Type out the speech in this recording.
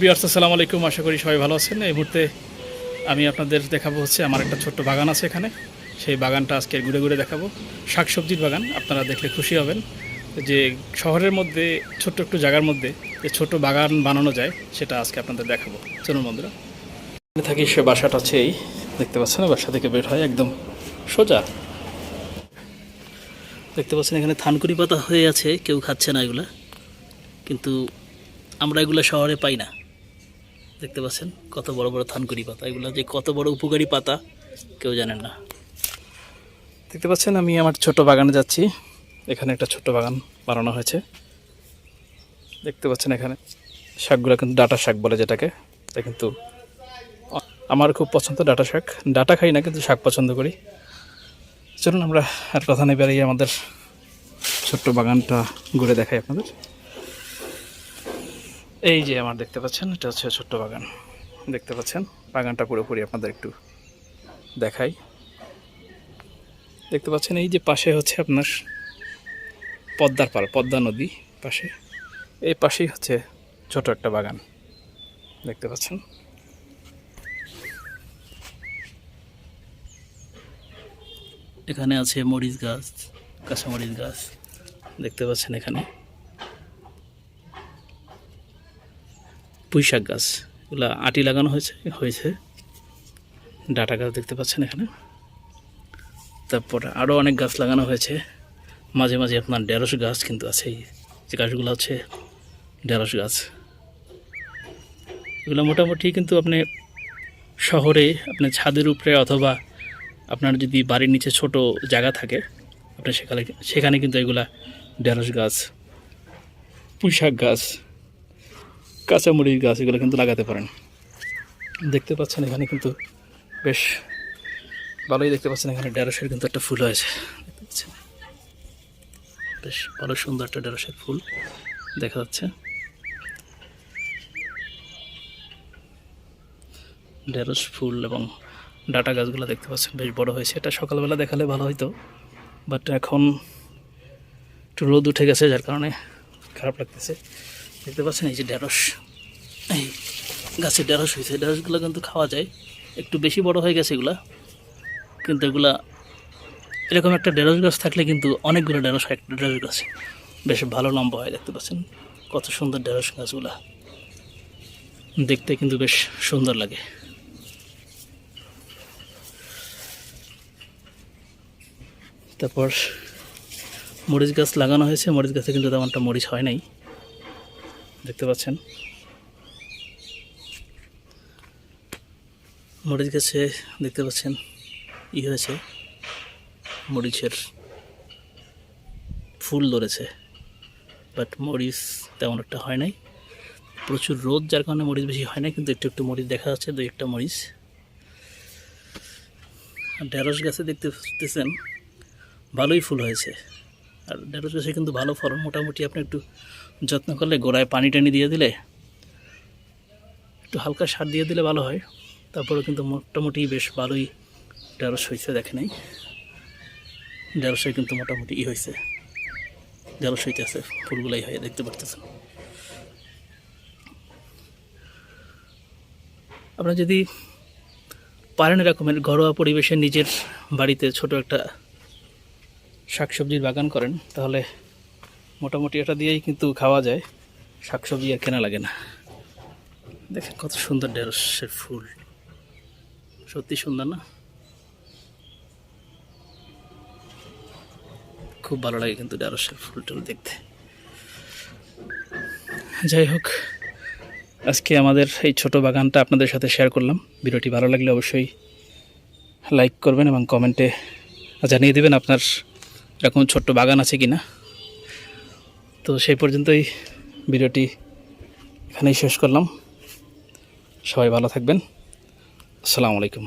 Viewers আসসালামু আলাইকুম, আশা করি সবাই ভালো আছেন। এই মুহূর্তে আমি আপনাদের দেখাবো হচ্ছে আমার একটা ছোট্ট বাগান আছে এখানে। সেই বাগানটা আজকে ঘুরে ঘুরে দেখাবো। শাকসবজির বাগান, আপনারা দেখলে খুশি হবেন যে শহরের মধ্যে ছোট্ট একটু জায়গার মধ্যে যে ছোট বাগান বানানো যায়, সেটা আজকে আপনাদের দেখাবো। চলুন বন্ধুরা। থাকি সে বাসাটা আছে, এই দেখতে পাচ্ছেন, বাসা থেকে বের হয় একদম সোজা। দেখতে পাচ্ছেন এখানে থানকুনি পাতা হয়ে আছে, কেউ খাচ্ছে না এগুলা, কিন্তু আমরা এগুলো শহরে পাই না। দেখতে পাচ্ছেন কত বড় বড় থানকুনি পাতা, এগুলো যে কত বড় উপকারী পাতা কেউ জানেন না। দেখতে পাচ্ছেন আমি আমার ছোট বাগানে যাচ্ছি। এখানে একটা ছোট বাগান বানানো হয়েছে। দেখতে পাচ্ছেন এখানে শাকগুলো কিন্তু ডাঁটা শাক বলে যেটাকে, এটা কিন্তু আমার খুব পছন্দ। ডাঁটা শাক, ডাঁটা খাই না কিন্তু শাক পছন্দ করি। চলুন আমরা আর কথা নেই বেরিয়ে আমাদের ছোট্ট বাগানটা ঘুরে দেখাই আপনাদের। এই যে আমার দেখতে পাচ্ছেন, এটা হচ্ছে ছোট্ট বাগান। দেখতে পাচ্ছেন বাগানটা পুরোপুরি আপনাদের একটু দেখাই। দেখতে পাচ্ছেন এই যে পাশে হচ্ছে আপনার পদ্মার পাড়, পদ্মা নদী পাশে, এই পাশেই হচ্ছে ছোট একটা বাগান। দেখতে পাচ্ছেন এখানে আছে মরিচ গাছ, কাঁচা মরিচ গাছ। দেখতে পাচ্ছেন এখানে পুঁই শাক গাছ, এগুলো আটি লাগানো হয়েছে। ডাঁটা গাছ দেখতে পাচ্ছেন এখানে। তারপর আরও অনেক গাছ লাগানো হয়েছে। মাঝে মাঝে আপনার ঢেঁড়স গাছ কিন্তু আছে। এই যে গাছগুলো হচ্ছে ঢেঁড়স গাছ। এগুলো মোটামুটি কিন্তু আপনি শহরে আপনি ছাদের উপরে অথবা আপনার যদি বাড়ির নিচে ছোট জায়গা থাকে, আপনি সেখানে কিন্তু এগুলা ঢেঁড়স গাছ, পুঁই শাক গাছ, কাঁচামরিচ গাছ এগুলো কিন্তু লাগাতে পারেন। দেখতে পাচ্ছেন এখানে কিন্তু বেশ ভালোই দেখতে পাচ্ছেন এখানে ঢেঁড়সের কিন্তু একটা ফুল হয়েছে। দেখতে পাচ্ছেন বেশ ভালো সুন্দর একটা ঢেঁড়সের ফুল দেখা যাচ্ছে। ঢেঁড়স ফুল এবং ডাঁটা গাছগুলো দেখতে পাচ্ছেন বেশ বড় হয়েছে। এটা সকালবেলা দেখালে ভালো হতো, বাট এখন একটু রোদ উঠে গেছে, যার কারণে খারাপ লাগতেছে। দেখতে পাচ্ছেন এই যে ঢেঁড়স, এই গাছে ঢেঁড়স হয়েছে। ঢেঁড়সগুলো কিন্তু খাওয়া যায়, একটু বেশি বড় হয়ে গেছে এগুলা, কিন্তু এগুলা এরকম একটা ঢেঁড়স গাছ থাকলে কিন্তু অনেকগুলো ঢেঁড়স হয় একটা ঢেঁড়স গাছ, বেশ ভালো লম্বা হয়। দেখতে পাচ্ছেন কত সুন্দর ঢেঁড়স গাছগুলা, দেখতে কিন্তু বেশ সুন্দর লাগে। তারপর মরিচ গাছ লাগানো হয়েছে। মরিচ গাছে কিন্তু তেমনটা মরিচ হয় নাই, দেখতে পাচ্ছেন। মরিচ গাছে দেখতে পাচ্ছেন হয়েছে, মরিচের ফুল ধরেছে, বাট মরিচ তেমন একটা হয় নাই। প্রচুর রোদ, যার কারণে মরিচ বেশি হয় না, কিন্তু একটু একটু মরিচ দেখা যাচ্ছে, দুই একটা মরিচ। ঢেঁড়স গাছে দেখতে পাচ্ছেন ভালোই ফুল হয়েছে। আর ঢেঁড়স গাছে কিন্তু ভালো ফলন। মোটামুটি আপনি একটু যত্ন করলে, গোড়ায় পানি টানি দিয়ে দিলে, একটু হালকা সার দিয়ে দিলে ভালো হয়। তারপরে কিন্তু মোটামুটি বেশ ভালোই ঢেঁড়স হয়েছে। দেখে নাই, ঢেঁড়সে কিন্তু মোটামুটি হয়েছে, ঢেঁড়স হইতেছে, ফুলগুলাই হয়ে দেখতে পারতেছেন। আপনারা যদি পারেন এরকমের ঘরোয়া পরিবেশে নিজের বাড়িতে ছোট একটা শাকসবজির বাগান করেন, তাহলে মোটামুটি এটা দিয়েই কিন্তু খাওয়া যায়, শাকসবজি আর কেনা লাগে না। দেখেন কত সুন্দর ঢেঁড়সের ফুল, সত্যি সুন্দর না? খুব ভালো লাগে কিন্তু ঢেঁড়সের ফুল টুল দেখতে। যাই হোক, আজকে আমাদের এই ছোট বাগানটা আপনাদের সাথে শেয়ার করলাম। ভিডিওটি ভালো লাগলে অবশ্যই লাইক করবেন এবং কমেন্টে জানিয়ে দেবেন আপনার এরকম ছোট্ট বাগান আছে কি না। তো সেই পর্যন্তই ভিডিওটি এখানেই শেষ করলাম। সবাই ভালো থাকবেন। আসসালামু আলাইকুম।